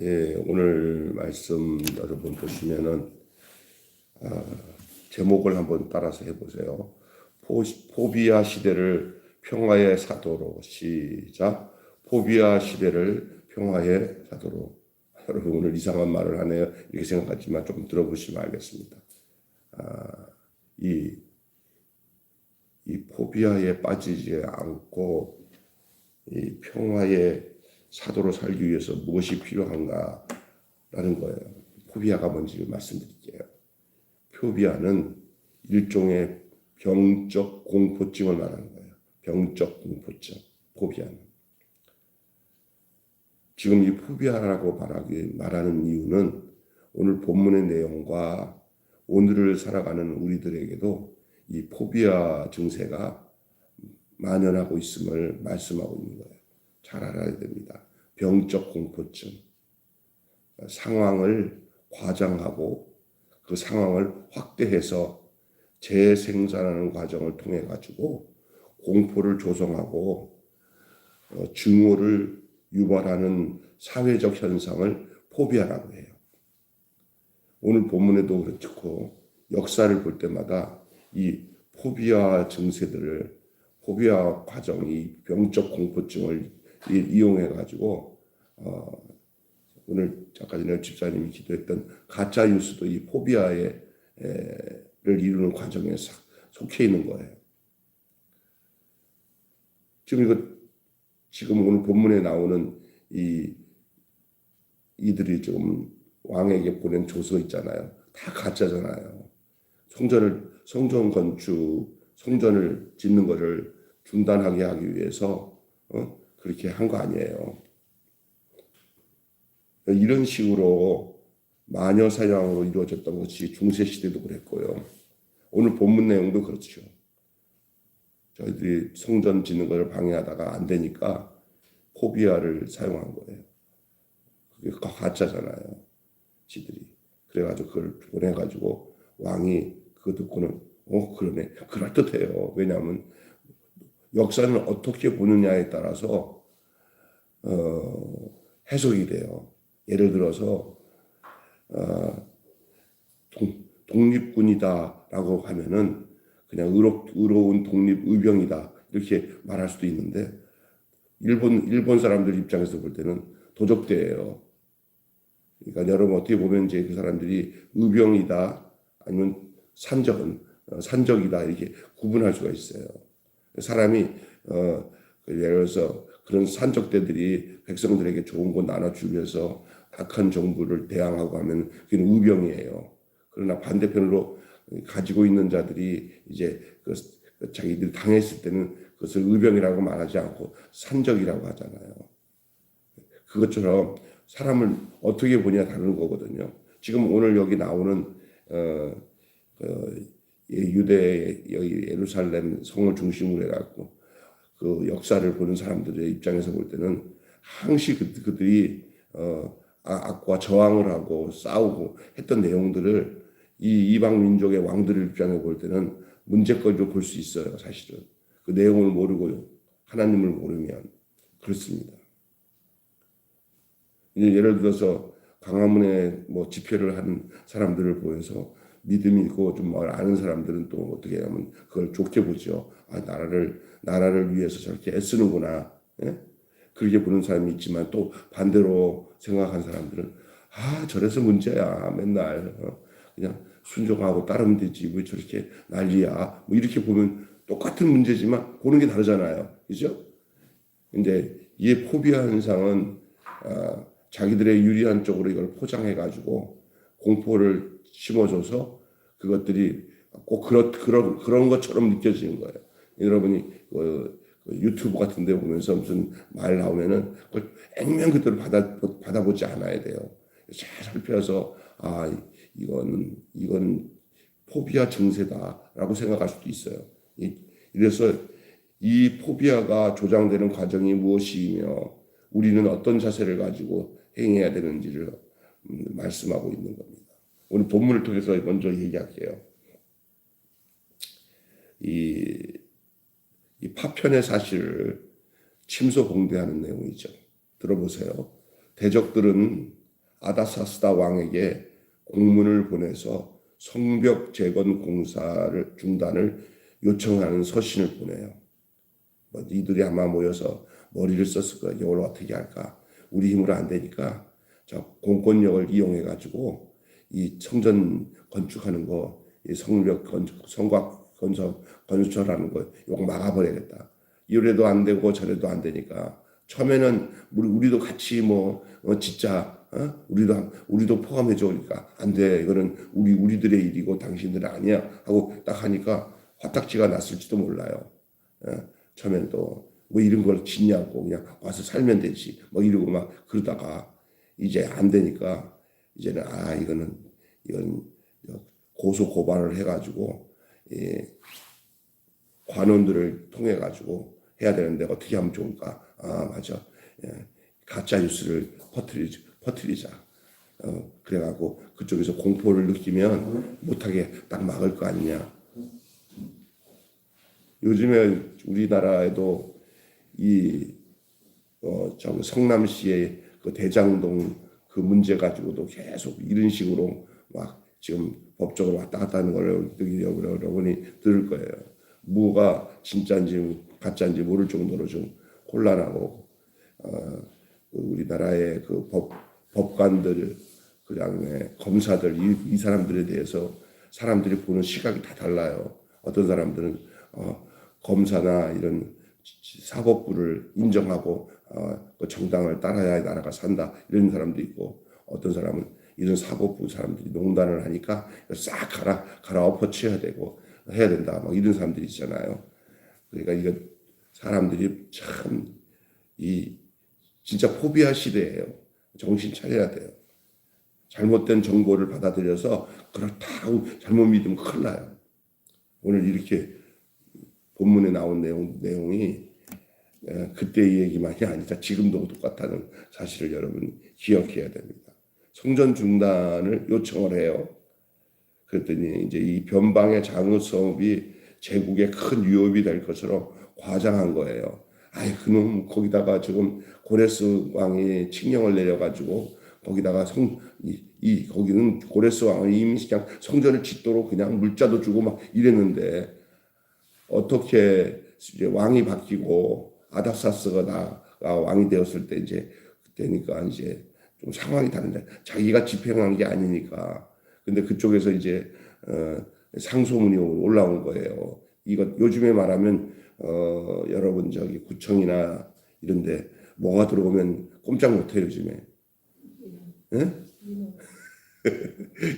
예, 오늘 말씀 여러분 보시면은 제목을 한번 따라서 해보세요. 포비아 시대를 평화의 사도로. 시작. 포비아 시대를 평화의 사도로. 여러분 오늘 이상한 말을 하네요. 이렇게 생각하지만 좀 들어보시면 알겠습니다. 이, 이 포비아에 빠지지 않고 이 평화의 사도로 살기 위해서 무엇이 필요한가라는 거예요. 포비아가 뭔지 말씀드릴게요. 포비아는 일종의 병적 공포증을 말하는 거예요. 병적 공포증, 포비아는. 지금 이 포비아라고 말하는 이유는 오늘 본문의 내용과 오늘을 살아가는 우리들에게도 이 포비아 증세가 만연하고 있음을 말씀하고 있는 거예요. 잘 알아야 됩니다. 병적 공포증, 상황을 과장하고 그 상황을 확대해서 재생산하는 과정을 통해 가지고 공포를 조성하고 증오를 유발하는 사회적 현상을 포비아라고 해요. 오늘 본문에도 그렇고 역사를 볼 때마다 이 포비아 증세들을 포비아 과정이 병적 공포증을 이용해 가지고 오늘 아까 전에 집사님이 기도했던 가짜 뉴스도 이 포비아를 이루는 과정에 속해 있는 거예요. 지금 오늘 본문에 나오는 이들이 지금 왕에게 보낸 조서 있잖아요. 다 가짜잖아요. 성전 건축, 성전을 짓는 것을 중단하게 하기 위해서 그렇게 한 거 아니에요. 이런 식으로 마녀 사냥으로 이루어졌던 것이 중세 시대도 그랬고요. 오늘 본문 내용도 그렇죠. 저희들이 성전 짓는 것을 방해하다가 안 되니까 포비아를 사용한 거예요. 그게 가짜잖아요. 지들이. 그래가지고 그걸 보내가지고 왕이 그거 듣고는 그러네. 그럴듯해요. 왜냐하면 역사는 어떻게 보느냐에 따라서 해석이 돼요. 예를 들어서 독립군이다라고 하면은 그냥 의로운 독립의병이다 이렇게 말할 수도 있는데 일본 사람들 입장에서 볼 때는 도적대예요. 그러니까 여러분 어떻게 보면 이제 그 사람들이 의병이다 아니면 산적이다 이렇게 구분할 수가 있어요. 사람이 예를 들어서 그런 산적대들이 백성들에게 좋은 거 나눠주면서 악한 정부를 대항하고 하면 그게 의병이에요. 그러나 반대편으로 가지고 있는 자들이 이제 자기들이 당했을 때는 그것을 의병이라고 말하지 않고 산적이라고 하잖아요. 그것처럼 사람을 어떻게 보냐 다른 거거든요. 지금 오늘 여기 나오는 유대 여기 예루살렘 성을 중심으로 해갖고 그 역사를 보는 사람들의 입장에서 볼 때는 항시 그들이 악과 저항을 하고 싸우고 했던 내용들을 이 이방 민족의 왕들의 입장에 볼 때는 문제거리로 볼 수 있어요. 사실은 그 내용을 모르고 하나님을 모르면 그렇습니다. 예를 들어서 광화문에 뭐 집회를 하는 사람들을 보여서 믿음이 있고 좀 아는 사람들은 또 어떻게 하면 그걸 좋게 보죠. 나라를 위해서 저렇게 애쓰는구나. 예? 그렇게 보는 사람이 있지만 또 반대로 생각한 사람들은 저래서 문제야. 맨날 그냥 순종하고 따르면 되지. 왜 저렇게 난리야. 뭐 이렇게 보면 똑같은 문제지만 보는 게 다르잖아요. 그죠? 근데 이 포비아 현상은 자기들의 유리한 쪽으로 이걸 포장해가지고 공포를 심어줘서 그것들이 꼭 그런 것처럼 느껴지는 거예요. 여러분이 유튜브 같은 데 보면서 무슨 말 나오면은 그걸 액면 그대로 받아보지 않아야 돼요. 잘 살펴서 이건 포비아 증세다라고 생각할 수도 있어요. 이래서 이 포비아가 조장되는 과정이 무엇이며 우리는 어떤 자세를 가지고 행해야 되는지를 말씀하고 있는 겁니다. 오늘 본문을 통해서 먼저 얘기할게요. 이 파편의 사실을 침소봉대하는 내용이죠. 들어보세요. 대적들은 아다사스다 왕에게 공문을 보내서 성벽 재건 공사를 중단을 요청하는 서신을 보내요. 뭐 이들이 아마 모여서 머리를 썼을 거예요. 이걸 어떻게 할까? 우리 힘으로 안 되니까 자 공권력을 이용해 가지고 이 성전 건축하는 거, 이 성벽 건축, 성곽 건설하는 거 이거 막아버려야겠다. 이래도 안 되고 저래도 안 되니까 처음에는 우리도 같이 짓자. 우리도 포함해 줘니까 안 돼. 이거는 우리들의 일이고 당신들은 아니야 하고 딱 하니까 화딱지가 났을지도 몰라요. 처음엔 또 뭐 이런 걸 짓냐고 그냥 와서 살면 되지 뭐 이러고 막 그러다가 이제 안 되니까 이제는 이건 고소 고발을 해가지고 관원들을 통해 가지고 해야 되는데 어떻게 하면 좋을까? 맞아. 가짜 뉴스를 퍼뜨리자. 그래갖고 그쪽에서 공포를 느끼면 못하게 딱 막을 거 아니냐. 요즘에 우리나라에도 성남시의 그 대장동 그 문제 가지고도 계속 이런 식으로 막 지금 법적으로 왔다 갔다 하는 걸 여러분이 들을 거예요. 뭐가 진짜인지 가짜인지 모를 정도로 좀 혼란하고 우리나라의 그 법관들 그다음에 검사들 이 사람들에 대해서 사람들이 보는 시각이 다 달라요. 어떤 사람들은 검사나 이런 사법부를 인정하고 그 정당을 따라야 나라가 산다 이런 사람도 있고 어떤 사람은 이런 사법부 사람들이 농단을 하니까 싹 갈아엎어쳐야 되고 해야 된다 막 이런 사람들이 있잖아요. 그러니까 이거 사람들이 참 진짜 포비아 시대예요. 정신 차려야 돼요. 잘못된 정보를 받아들여서 그렇다고 잘못 믿으면 큰일 나요. 오늘 이렇게 본문에 나온 내용이 그때의 얘기만이 아니라 지금도 똑같다는 사실을 여러분 기억해야 됩니다. 성전 중단을 요청을 해요. 그랬더니 이제 이 변방의 장의사업이 제국에 큰 위협이 될 것으로 과장한 거예요. 그놈 거기다가 지금 고레스 왕이 칙령을 내려가지고 거기다가 거기는 고레스 왕이 이미 그냥 성전을 짓도록 그냥 물자도 주고 막 이랬는데 어떻게 이제 왕이 바뀌고 아닥사스가 왕이 되었을 때 이제 그때니까 이제 좀 상황이 다른데 자기가 집행한 게 아니니까 근데 그쪽에서 이제 상소문이 올라온 거예요. 이거 요즘에 말하면 여러분 구청이나 이런데 뭐가 들어오면 꼼짝 못해요 요즘에. 예?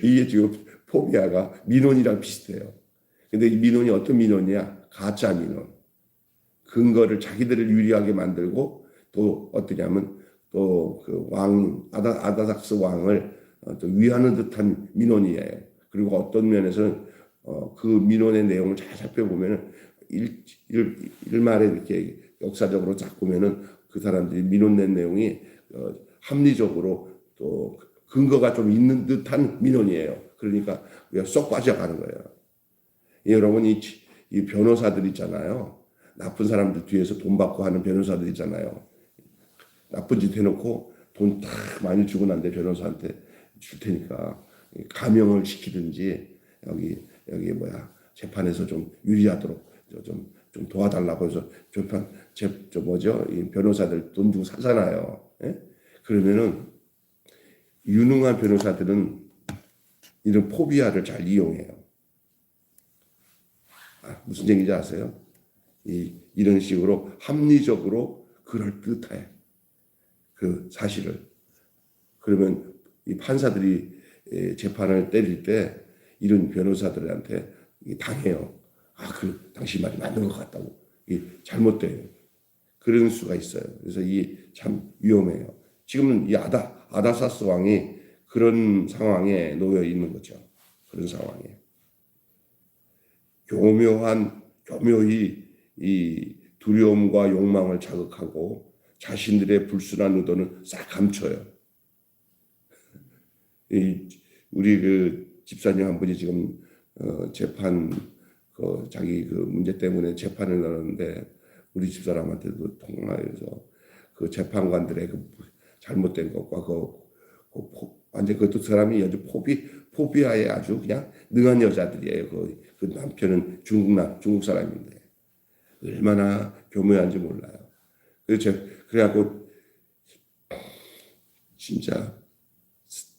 이게 지금 포비아가 민원이랑 비슷해요. 근데 이 민원이 어떤 민원이야? 가짜 민원. 근거를 자기들을 유리하게 만들고 또 어떠냐면 또 그 아다삭스 왕을 또 위하는 듯한 민원이에요. 그리고 어떤 면에서는 그 민원의 내용을 잘 살펴보면은 일말에 이렇게 역사적으로 쫙 보면은 그 사람들이 민원 낸 내용이 합리적으로 또 근거가 좀 있는 듯한 민원이에요. 그러니까 쏙 빠져가는 거예요. 여러분 이 변호사들 있잖아요. 나쁜 사람들 뒤에서 돈 받고 하는 변호사들 있잖아요. 나쁜 짓 해놓고 돈 딱 많이 주고 난 뒤에 변호사한테 줄 테니까 감형을 시키든지 여기 재판에서 좀 유리하도록 좀 도와달라고 해서 이 변호사들 돈 주고 사잖아요. 예? 그러면은 유능한 변호사들은 이런 포비아를 잘 이용해요. 무슨 얘기인지 아세요? 이런 식으로 합리적으로 그럴 듯해. 그 사실을. 그러면 이 판사들이 재판을 때릴 때 이런 변호사들한테 당해요. 당신 말이 맞는 것 같다고. 잘못돼요. 그런 수가 있어요. 그래서 참 위험해요. 지금은 이 아다사스 왕이 그런 상황에 놓여 있는 거죠. 그런 상황에. 교묘히 이 두려움과 욕망을 자극하고 자신들의 불순한 의도는 싹 감춰요. 우리 그 집사님 한 분이 지금 재판 자기 그 문제 때문에 재판을 나눴는데 우리 집사람한테도 통화해서 그 재판관들의 그 잘못된 것과 그 완전 그것도 사람이 아주 포비아에 아주 그냥 능한 여자들이에요. 그 남편은 중국 사람인데 얼마나 교묘한지 몰라요. 그래갖고 진짜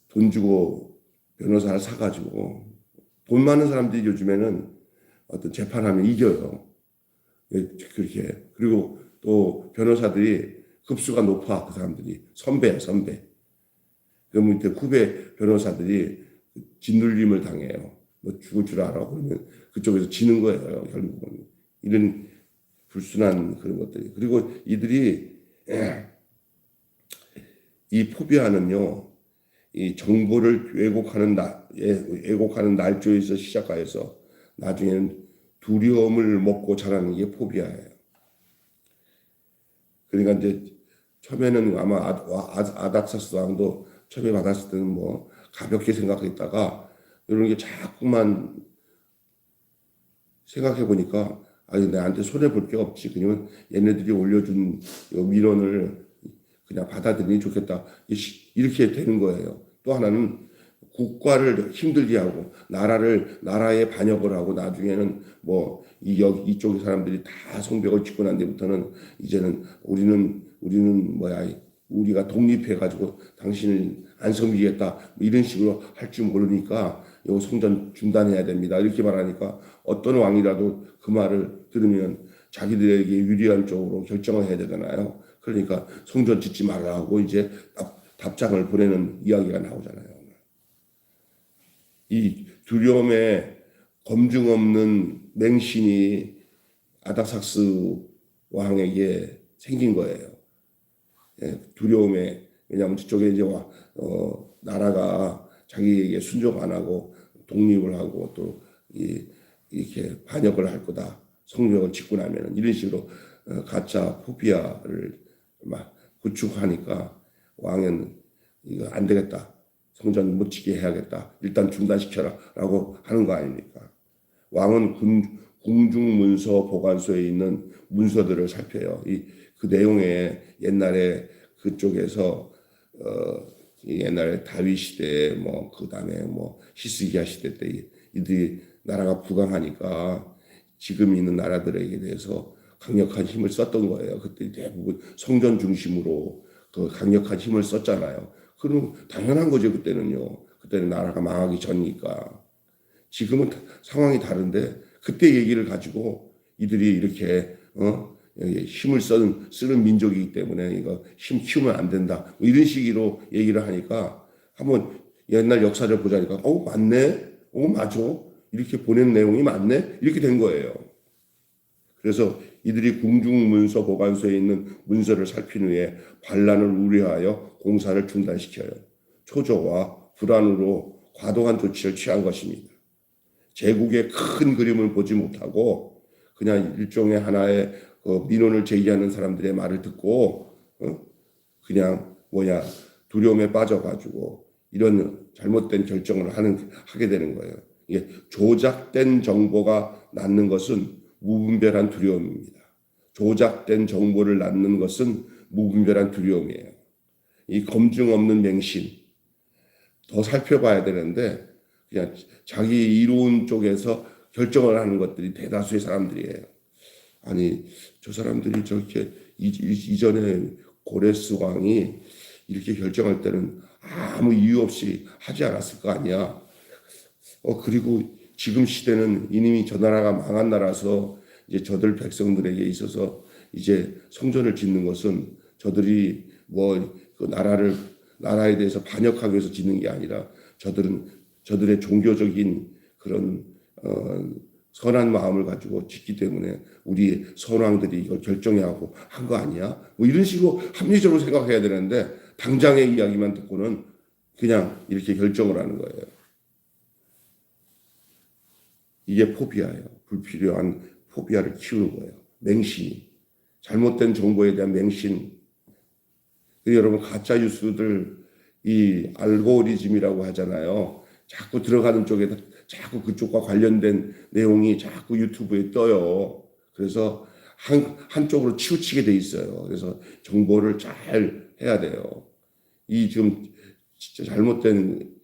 돈 주고 변호사를 사가지고 돈 많은 사람들이 요즘에는 어떤 재판하면 이겨요. 그렇게. 그리고 또 변호사들이 급수가 높아. 그 사람들이 선배야, 선배. 그러면 이제 후배 변호사들이 짓눌림을 당해요. 너 죽을 줄 알아? 그러면 그쪽에서 지는 거예요. 결국은 이런 불순한 그런 것들이. 그리고 이들이 이 포비아는요, 이 정보를 왜곡하는 날조에서 시작하여서 나중에는 두려움을 먹고 자라는 게 포비아예요. 그러니까 이제 처음에는 아마 아닥사스 왕도 처음에 받았을 때는 뭐 가볍게 생각했다가 이런 게 자꾸만 생각해 보니까 내한테 손해 볼 게 없지. 그러면 얘네들이 올려준 민원을 그냥 받아들이니 좋겠다. 이렇게 되는 거예요. 또 하나는 국가를 힘들게 하고 나라에 반역을 하고 나중에는 뭐 이쪽 사람들이 다 성벽을 짓고 난 뒤부터는 이제는 우리는 뭐야 우리가 독립해 가지고 당신을 안 섬기겠다 뭐 이런 식으로 할 줄 모르니까 요 성전 중단해야 됩니다. 이렇게 말하니까 어떤 왕이라도 그 말을 들으면 자기들에게 유리한 쪽으로 결정을 해야 되잖아요. 그러니까 성전 짓지 말라고 이제 답장을 보내는 이야기가 나오잖아요. 이 두려움에 검증 없는 맹신이 아닥삭스 왕에게 생긴 거예요. 두려움에. 왜냐하면 저쪽에 이제 나라가 자기에게 순종 안 하고 독립을 하고 또 이렇게 반역을 할 거다. 성벽을 짓고 나면은 이런 식으로 가짜 포비아를 막 구축하니까 왕은 이거 안 되겠다. 성전 못 지게 해야겠다. 일단 중단시켜라 라고 하는 거 아닙니까? 왕은 궁중문서 보관소에 있는 문서들을 살펴요. 그 내용에 옛날에 그쪽에서 옛날에 다윗 시대에 뭐 그다음에 뭐 히스기야 시대 때 이들이 나라가 부강하니까 지금 있는 나라들에게 대해서 강력한 힘을 썼던 거예요. 그때 대부분 성전 중심으로 그 강력한 힘을 썼잖아요. 그럼 당연한 거죠. 그때는 나라가 망하기 전이니까. 지금은 상황이 다른데 그때 얘기를 가지고 이들이 이렇게 힘을 쓰는 민족이기 때문에 이거 힘 키우면 안 된다. 뭐 이런 식으로 얘기를 하니까 한번 옛날 역사를 보자니까 맞네. 맞아. 이렇게 보낸 내용이 맞네. 이렇게 된 거예요. 그래서 이들이 궁중문서 보관소에 있는 문서를 살핀 후에 반란을 우려하여 공사를 중단시켜요. 초조와 불안으로 과도한 조치를 취한 것입니다. 제국의 큰 그림을 보지 못하고 그냥 일종의 하나의 민원을 제기하는 사람들의 말을 듣고 그냥 두려움에 빠져가지고 이런 잘못된 결정을 하게 되는 거예요. 이게 조작된 정보가 낳는 것은 무분별한 두려움입니다. 조작된 정보를 낳는 것은 무분별한 두려움이에요. 이 검증 없는 맹신 더 살펴봐야 되는데 그냥 자기 이로운 쪽에서 결정을 하는 것들이 대다수의 사람들이에요. 아니 저 사람들이 저렇게 이전에 고레스 왕이 이렇게 결정할 때는 아무 이유 없이 하지 않았을 거 아니야. 그리고 지금 시대는 이미 저 나라가 망한 나라서 이제 저들 백성들에게 있어서 이제 성전을 짓는 것은 저들이 그 나라에 대해서 반역하기 위해서 짓는 게 아니라 저들의 종교적인 그런 선한 마음을 가지고 짓기 때문에 우리 선왕들이 이걸 결정해야 하고 한 거 아니야? 뭐 이런 식으로 합리적으로 생각해야 되는데 당장의 이야기만 듣고는 그냥 이렇게 결정을 하는 거예요. 이게 포비아예요. 불필요한 포비아를 키우는 거예요. 맹신이. 잘못된 정보에 대한 맹신. 여러분 가짜 뉴스들 이 알고리즘이라고 하잖아요. 자꾸 들어가는 쪽에 자꾸 그쪽과 관련된 내용이 자꾸 유튜브에 떠요. 그래서 한쪽으로 치우치게 돼 있어요. 그래서 정보를 잘 해야 돼요. 지금 진짜 잘못된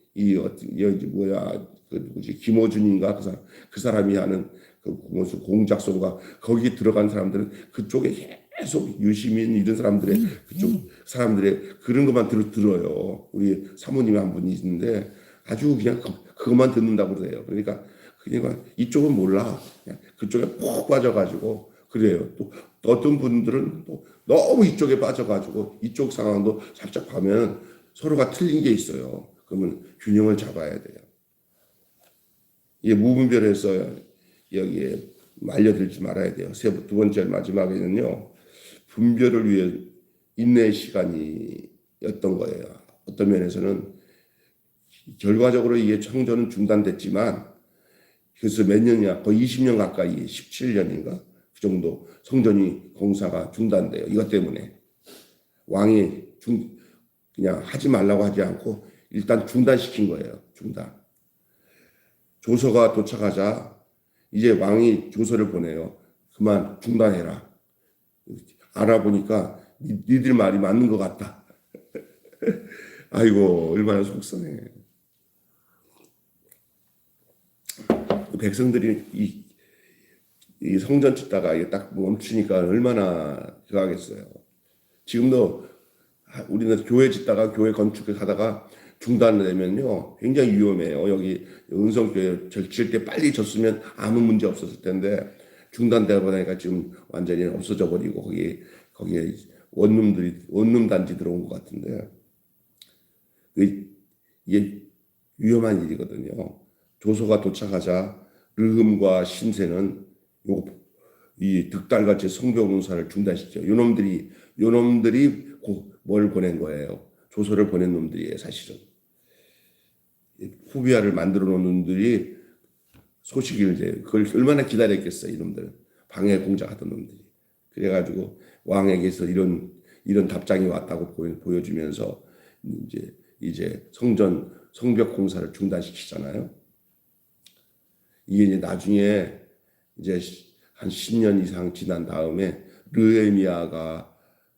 뭐야 그 누구지 김어준인가 그 사람이 하는 그 무슨 공작소가 거기 들어간 사람들은 그쪽에 계속 유시민 이런 사람들의 그쪽 사람들의 그런 것만 들어요. 우리 사모님 한 분이 있는데 아주 그냥 그것만 듣는다고 그래요. 그러니까 이쪽은 몰라. 그냥 그쪽에 푹 빠져가지고 그래요. 또 어떤 분들은 또 너무 이쪽에 빠져가지고 이쪽 상황도 살짝 가면 서로가 틀린 게 있어요. 그러면 균형을 잡아야 돼요. 이게 무분별해서 여기에 말려들지 말아야 돼요. 두 번째 마지막에는요. 분별을 위해 인내의 시간이었던 거예요. 어떤 면에서는 결과적으로 이게 청전은 중단됐지만 그래서 몇 년이야 거의 20년 가까이 17년인가 그 정도 성전이 공사가 중단돼요. 이것 때문에 왕이 그냥 하지 말라고 하지 않고 일단 중단시킨 거예요. 중단. 조서가 도착하자 이제 왕이 조서를 보내요. 그만 중단해라. 알아보니까 니들 말이 맞는 것 같다. 아이고 얼마나 속상해. 백성들이 이 성전 짓다가 이게 딱 멈추니까 얼마나 그하겠어요. 지금도 우리는 교회 짓다가 교회 건축하다가 중단되면요 굉장히 위험해요. 여기 은성교회 질 때 빨리 졌으면 아무 문제 없었을 텐데 중단되다 보니까 지금 완전히 없어져 버리고 거기에 원룸 단지 들어온 것 같은데 이게 위험한 일이거든요. 조서가 도착하자 르흠과 심세는 이 득달같이 성벽공사를 중단시켜. 요놈들이 뭘 보낸 거예요. 조서를 보낸 놈들이에요. 사실은 후비아를 만들어 놓은 놈들이 소식을 이제 그걸 얼마나 기다렸겠어요. 이놈들 방해 공작하던 놈들이. 그래가지고 왕에게서 이런 답장이 왔다고 보여주면서 이제 성벽 공사를 중단시키잖아요. 이게 이제 나중에 이제 한 10년 이상 지난 다음에 르헤미야가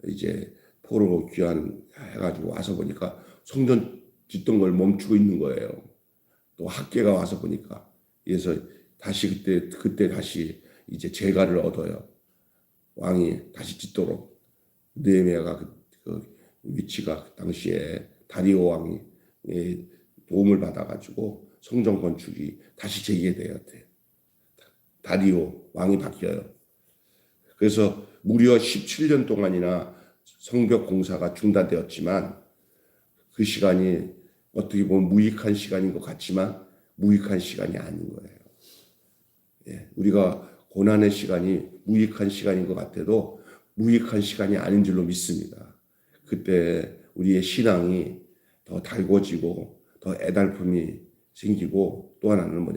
이제 포로 귀환해가지고 와서 보니까 성전 짓던 걸 멈추고 있는 거예요. 또 학계가 와서 보니까 그래서 다시 그때 다시 이제 재가를 얻어요. 왕이 다시 짓도록 르헤미야가 그 위치가 당시에 다리오 왕이 도움을 받아가지고 성전 건축이 다시 재개되었대요. 다리오 왕이 바뀌어요. 그래서 무려 17년 동안이나 성벽 공사가 중단되었지만 그 시간이 어떻게 보면 무익한 시간인 것 같지만 무익한 시간이 아닌 거예요. 예, 우리가 고난의 시간이 무익한 시간인 것 같아도 무익한 시간이 아닌 줄로 믿습니다. 그때 우리의 신앙이 더 달궈지고 더 애달픔이 생기고 또 하나는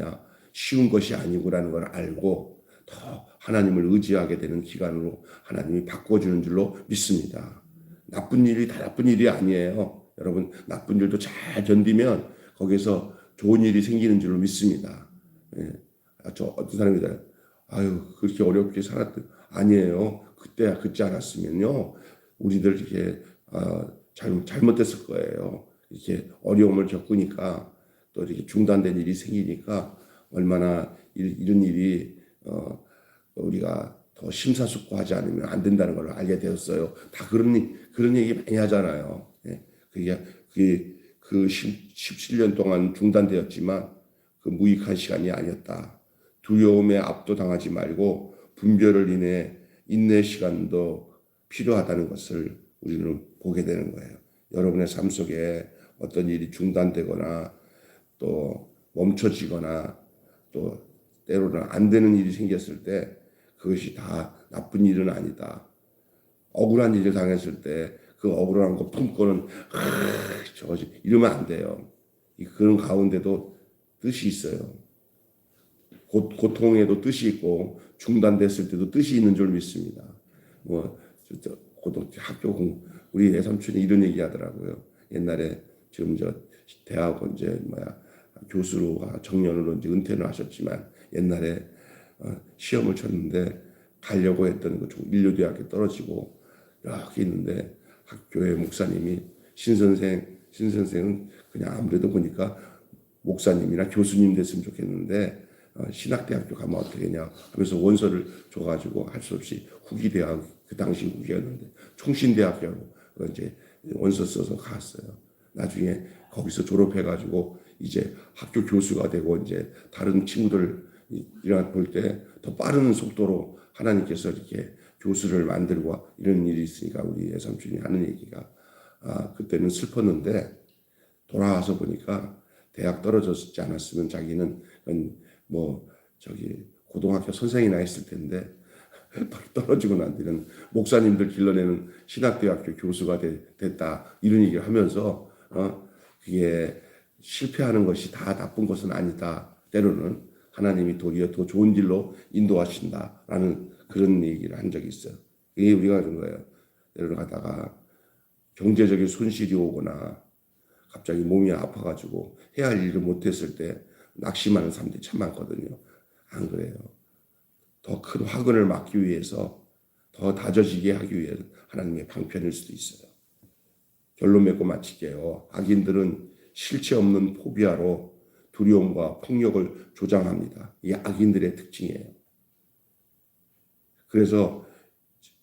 쉬운 것이 아니구라는 걸 알고 더 하나님을 의지하게 되는 기간으로 하나님이 바꿔주는 줄로 믿습니다. 나쁜 일이 다 나쁜 일이 아니에요. 여러분 나쁜 일도 잘 견디면 거기서 좋은 일이 생기는 줄로 믿습니다. 예. 저 어떤 사람이다. 아유 그렇게 어렵게 살았던 아니에요. 그때 알았으면요 우리들 이렇게 잘못됐을 거예요. 이렇게 어려움을 겪으니까 또 이렇게 중단된 일이 생기니까 얼마나 이런 일이 우리가 더 심사숙고하지 않으면 안 된다는 걸 알게 되었어요. 다 그런 얘기 많이 하잖아요. 예. 그 17년 동안 중단되었지만 그 무익한 시간이 아니었다. 두려움에 압도당하지 말고 분별을 인해 인내 시간도 필요하다는 것을 우리는 보게 되는 거예요. 여러분의 삶 속에 어떤 일이 중단되거나 또 멈춰지거나 또 때로는 안 되는 일이 생겼을 때 그것이 다 나쁜 일은 아니다. 억울한 일을 당했을 때 그 억울한 거 품고는 저거지 이러면 안 돼요. 그런 가운데도 뜻이 있어요. 고통에도 뜻이 있고 중단됐을 때도 뜻이 있는 줄 믿습니다. 학교 우리 애삼촌이 이런 얘기 하더라고요. 옛날에 지금 대학원 교수로 정년으로 이제 은퇴를 하셨지만 옛날에 시험을 쳤는데 가려고 했던 그 인류대학에 떨어지고 이렇게 있는데 학교의 목사님이 신선생 신 선생은 그냥 아무래도 보니까 목사님이나 교수님 됐으면 좋겠는데 신학대학교 가면 어떻게냐 하면서 원서를 줘가지고 할 수 없이 후기대학, 그 당시 후기였는데 총신대학교로 이제 원서 써서 갔어요. 나중에 거기서 졸업해가지고 이제 학교 교수가 되고 이제 다른 친구들이랑 볼 때 더 빠른 속도로 하나님께서 이렇게 교수를 만들고 이런 일이 있으니까 우리 외삼촌이 하는 얘기가 그때는 슬펐는데 돌아와서 보니까 대학 떨어졌지 않았으면 자기는 뭐 저기 고등학교 선생이나 했을 텐데 떨어지고 난 뒤는 목사님들 길러내는 신학대학교 교수가 됐다 이런 얘기를 하면서 그게 실패하는 것이 다 나쁜 것은 아니다. 때로는 하나님이 도리어 더 좋은 길로 인도하신다라는 그런 얘기를 한 적이 있어요. 이게 우리가 그런 거예요. 때로는 가다가 경제적인 손실이 오거나 갑자기 몸이 아파가지고 해야 할 일을 못했을 때 낙심하는 사람들이 참 많거든요. 안 그래요. 더 큰 화근을 막기 위해서 더 다져지게 하기 위해서 하나님의 방편일 수도 있어요. 결론 맺고 마칠게요. 악인들은 실체 없는 포비아로 두려움과 폭력을 조장합니다. 이게 악인들의 특징이에요. 그래서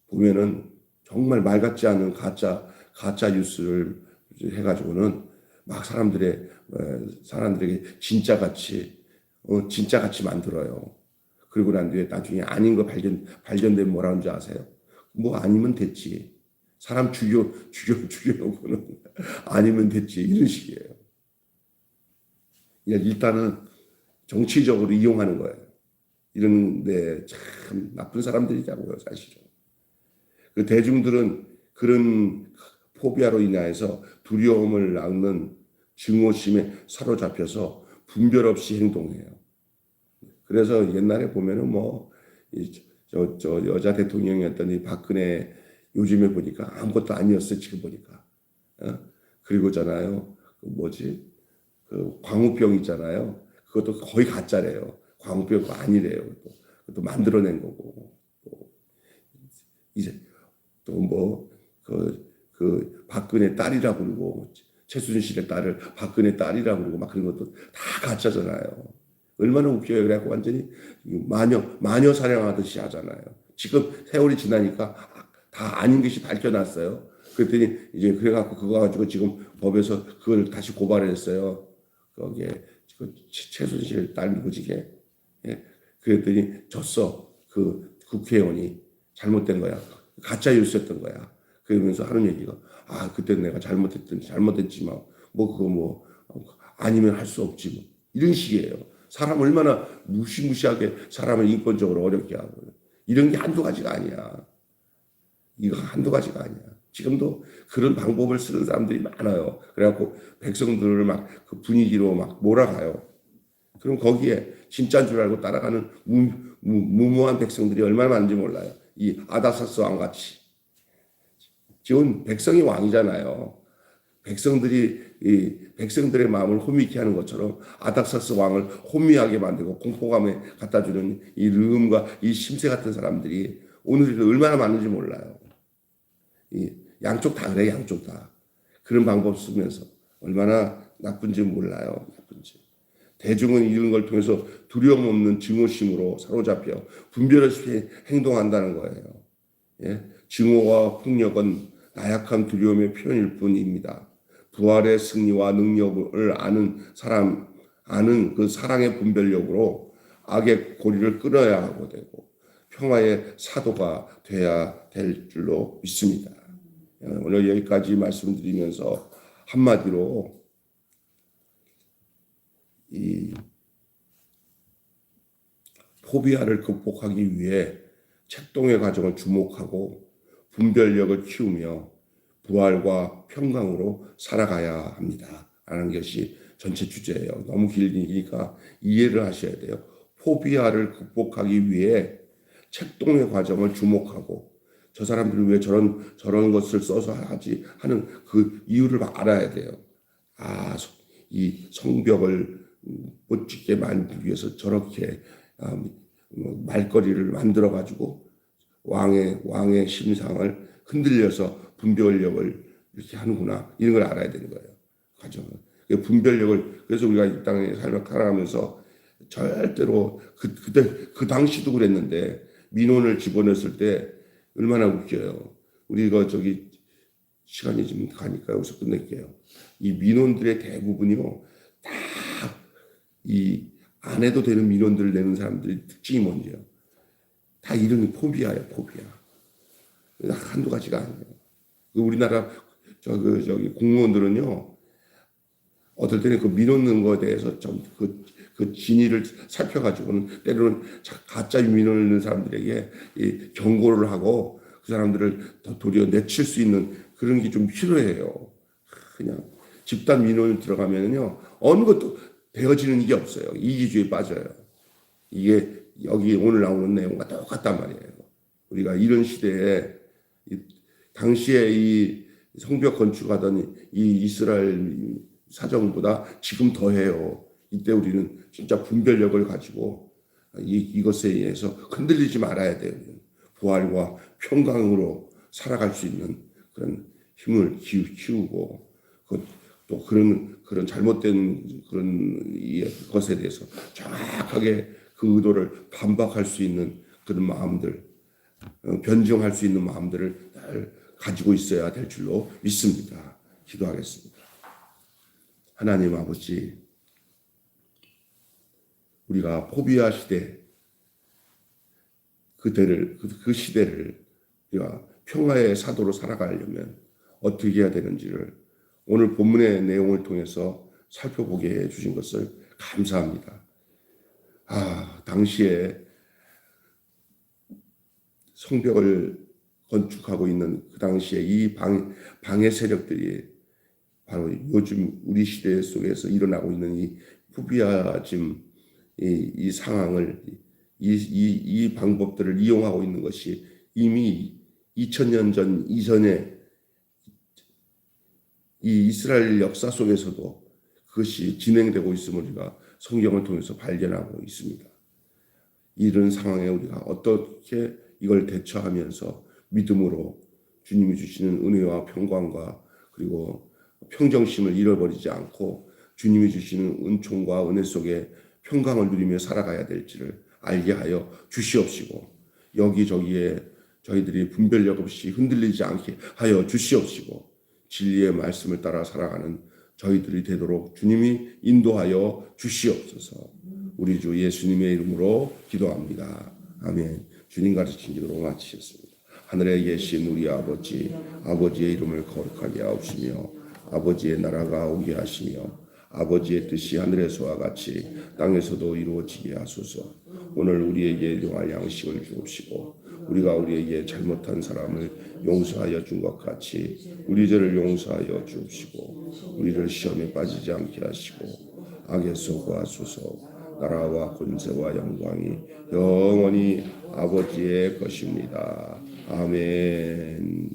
보면은 정말 말 같지 않은 가짜 뉴스를 해가지고는 막 사람들에게 진짜같이 만들어요. 그리고 난 뒤에 나중에 아닌 거 발견되면 뭐라는 줄 아세요? 뭐 아니면 됐지. 사람 죽여놓고는 아니면 됐지. 이런 식이에요. 일단은 정치적으로 이용하는 거예요. 이런데 참 나쁜 사람들이라고요, 사실은. 그 대중들은 그런 포비아로 인하여서 두려움을 낳는 증오심에 사로잡혀서 분별 없이 행동해요. 그래서 옛날에 보면은 저 여자 대통령이었던 이 박근혜 요즘에 보니까 아무것도 아니었어요. 지금 보니까. 그리고잖아요. 그 광우병 있잖아요. 그것도 거의 가짜래요. 광우병 아니래요. 그것도 만들어낸 거고. 이제 또 그 박근혜 딸이라고 그러고 최순실의 딸을 박근혜 딸이라고 그러고 막 그런 것도 다 가짜잖아요. 얼마나 웃겨요. 그래갖고 완전히 마녀 사냥하듯이 하잖아요. 지금 세월이 지나니까 다 아닌 것이 밝혀놨어요. 그랬더니 이제 그래갖고 그거 가지고 지금 법에서 그걸 다시 고발했어요. 거기에 최순실 딸 누구지게. 예. 그랬더니 졌어. 그 국회의원이 잘못된 거야. 가짜 뉴스였던 거야. 그러면서 하는 얘기가 그때 내가 잘못했지만 아니면 할 수 없지 뭐. 이런 식이에요. 사람 얼마나 무시무시하게 사람을 인권적으로 어렵게 하고 이런 게 한두 가지가 아니야. 이거 한두 가지가 아니야. 지금도 그런 방법을 쓰는 사람들이 많아요. 그래갖고 백성들을 막 그 분위기로 막 몰아가요. 그럼 거기에 진짜인 줄 알고 따라가는 무모한 백성들이 얼마나 많은지 몰라요. 이 아닥사스 왕같이. 지금 백성이 왕이잖아요. 백성들의 마음을 호미케 하는 것처럼 아닥사스 왕을 호미하게 만들고 공포감에 갖다 주는 이 르음과 이 심세 같은 사람들이 오늘도 얼마나 많은지 몰라요. 양쪽 다 그래, 양쪽 다. 그런 방법 쓰면서 얼마나 나쁜지 몰라요. 나쁜지. 대중은 이런 걸 통해서 두려움 없는 증오심으로 사로잡혀 분별 없이 행동한다는 거예요. 예? 증오와 폭력은 나약한 두려움의 표현일 뿐입니다. 부활의 승리와 능력을 아는 그 사랑의 분별력으로 악의 고리를 끊어야 하고 되고 평화의 사도가 돼야 될 줄로 믿습니다. 오늘 여기까지 말씀드리면서 한마디로 이 포비아를 극복하기 위해 책동의 과정을 주목하고 분별력을 키우며 부활과 평강으로 살아가야 합니다. 라는 것이 전체 주제예요. 너무 길니까 이해를 하셔야 돼요. 포비아를 극복하기 위해 책동의 과정을 주목하고 저 사람들이 왜 저런 것을 써서 하지 하는 그 이유를 알아야 돼요. 이 성벽을 못 짓게 만들기 위해서 저렇게 말거리를 만들어 가지고 왕의 심상을 흔들려서 분별력을 이렇게 하는구나. 이런 걸 알아야 되는 거예요. 가정. 분별력을 그래서 우리가 이 땅에 살아가면서 절대로 그때 그 당시도 그랬는데 민원을 집어넣었을 때 얼마나 웃겨요. 우리가 저기 시간이 좀 가니까 여기서 끝낼게요. 이 민원들의 대부분이요 다 이 안 해도 되는 민원들을 내는 사람들의 특징이 뭔지요? 다 이름이 포비아예요, 포비아. 한두 가지가 아니에요. 우리나라 저기 공무원들은요 어떨 때는 그 민원 넣은 거에 대해서 좀 그 진위를 살펴가지고는 때로는 가짜 민원을 넣는 사람들에게 이 경고를 하고 그 사람들을 도리어 내칠 수 있는 그런 게 좀 필요해요. 그냥 집단 민원을 들어가면요 어느 것도 되어지는 게 없어요. 이기주의에 빠져요. 이게 여기 오늘 나오는 내용과 똑같단 말이에요. 우리가 이런 시대에 당시에 이 성벽 건축하던 이 이스라엘 사정보다 지금 더해요. 이때 우리는 진짜 분별력을 가지고 이것에 의해서 흔들리지 말아야 돼요. 부활과 평강으로 살아갈 수 있는 그런 힘을 키우고 또 그런 잘못된 그런 것에 대해서 정확하게 그 의도를 반박할 수 있는 그런 마음들, 변증할 수 있는 마음들을 잘 가지고 있어야 될 줄로 믿습니다. 기도하겠습니다. 하나님 아버지, 우리가 포비아 시대 그 시대를 우리가 평화의 사도로 살아가려면 어떻게 해야 되는지를 오늘 본문의 내용을 통해서 살펴보게 해 주신 것을 감사합니다. 당시에 성벽을 건축하고 있는 그 당시에 이 방해 세력들이 바로 요즘 우리 시대 속에서 일어나고 있는 이 포비아즘 이 상황을 이 방법들을 이용하고 있는 것이 이미 2000년 전 이전에 이 이스라엘 역사 속에서도 그것이 진행되고 있음을 우리가 성경을 통해서 발견하고 있습니다. 이런 상황에 우리가 어떻게 이걸 대처하면서 믿음으로 주님이 주시는 은혜와 평강과 그리고 평정심을 잃어버리지 않고 주님이 주시는 은총과 은혜 속에 평강을 누리며 살아가야 될지를 알게 하여 주시옵시고 여기저기에 저희들이 분별력 없이 흔들리지 않게 하여 주시옵시고 진리의 말씀을 따라 살아가는 저희들이 되도록 주님이 인도하여 주시옵소서. 우리 주 예수님의 이름으로 기도합니다. 아멘. 주님 가르친 기도로 마치겠습니다. 하늘에 계신 우리 아버지, 아버지의 이름을 거룩하게 하옵시며 아버지의 나라가 오게 하시며 아버지의 뜻이 하늘에서와 같이 땅에서도 이루어지게 하소서. 오늘 우리에게 일용할 양식을 주옵시고 우리가 우리에게 잘못한 사람을 용서하여 준 것 같이 우리 죄를 용서하여 주옵시고 우리를 시험에 빠지지 않게 하시고 악에서 구하소서. 나라와 권세와 영광이 영원히 아버지의 것입니다. 아멘.